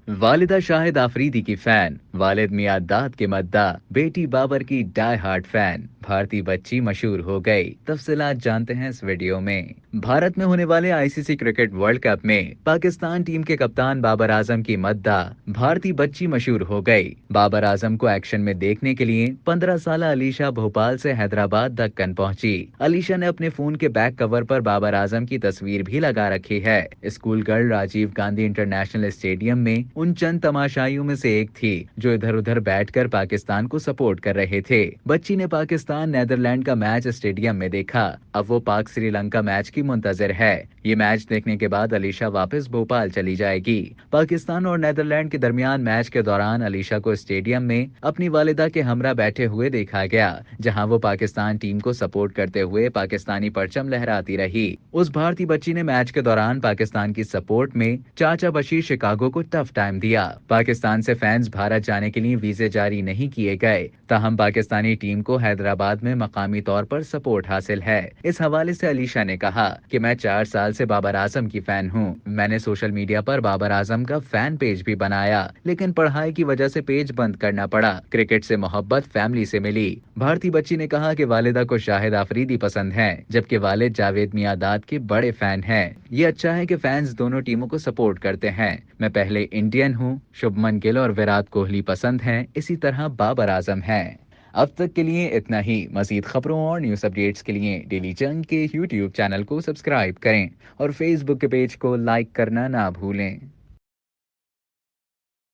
والدہ شاہد آفریدی کی فین، والد میاں کے مداح، بیٹی بابر کی ڈائی ہارٹ فین، بھارتی بچی مشہور ہو گئی۔ تفصیلات جانتے ہیں اس ویڈیو میں۔ بھارت میں ہونے والے آئی سی سی کرکٹ ورلڈ کپ میں پاکستان ٹیم کے کپتان بابر اعظم کی مداح بھارتی بچی مشہور ہو گئی۔ بابر اعظم کو ایکشن میں دیکھنے کے لیے 15 سالہ علیشہ بھوپال سے حیدرآباد دکن پہنچی۔ علیشہ نے اپنے فون کے بیک کور پر بابر اعظم کی تصویر بھی لگا رکھی ہے۔ School girl Rajiv Gandhi international stadium میں ان چند تماشائیوں میں سے ایک تھی جو ادھر ادھر بیٹھ کر پاکستان کو سپورٹ کر رہے تھے۔ بچی نے پاکستان نیدرلینڈ کا میچ اسٹیڈیم میں دیکھا۔ اب وہ پاک سری لنکا میچ کی منتظر ہے۔ یہ میچ دیکھنے کے بعد علیشہ واپس بھوپال چلی جائے گی۔ پاکستان اور نیدرلینڈ کے درمیان میچ کے دوران علیشہ کو اسٹیڈیم میں اپنی والدہ کے ہمراہ بیٹھے ہوئے دیکھا گیا، جہاں وہ پاکستان ٹیم کو سپورٹ کرتے ہوئے پاکستانی پرچم لہراتی رہی۔ اس بھارتی بچی نے میچ کے دوران پاکستان کی سپورٹ میں چاچا بشیر شکاگو کو ٹف ٹائم دیا۔ پاکستان سے فینز بھارت جانے کے لیے ویزے جاری نہیں کیے گئے، تاہم پاکستانی ٹیم کو حیدرآباد میں مقامی طور پر سپورٹ حاصل ہے۔ اس حوالے سے علیشہ نے کہا کہ میں 4 سال سے بابر اعظم کی فین ہوں۔ میں نے سوشل میڈیا پر بابر اعظم کا فین پیج بھی بنایا، لیکن پڑھائی کی وجہ سے پیج بند کرنا پڑا۔ کرکٹ سے محبت فیملی سے ملی۔ بھارتی بچی نے کہا کہ والدہ کو شاہد آفریدی پسند ہیں، جبکہ والد جاوید میاں کے بڑے فین ہیں۔ یہ اچھا ہے کہ فینز دونوں ٹیموں کو سپورٹ کرتے ہیں۔ میں پہلے انڈین ہوں، شبھمن گل اور وراٹ کوہلی پسند ہیں، اسی طرح بابر اعظم ہیں۔ اب تک کے لیے اتنا ہی۔ مزید خبروں اور نیوز اپڈیٹس کے لیے ڈیلی چنک کے یوٹیوب چینل کو سبسکرائب کریں اور فیس بک کے پیج کو لائک کرنا نہ بھولیں۔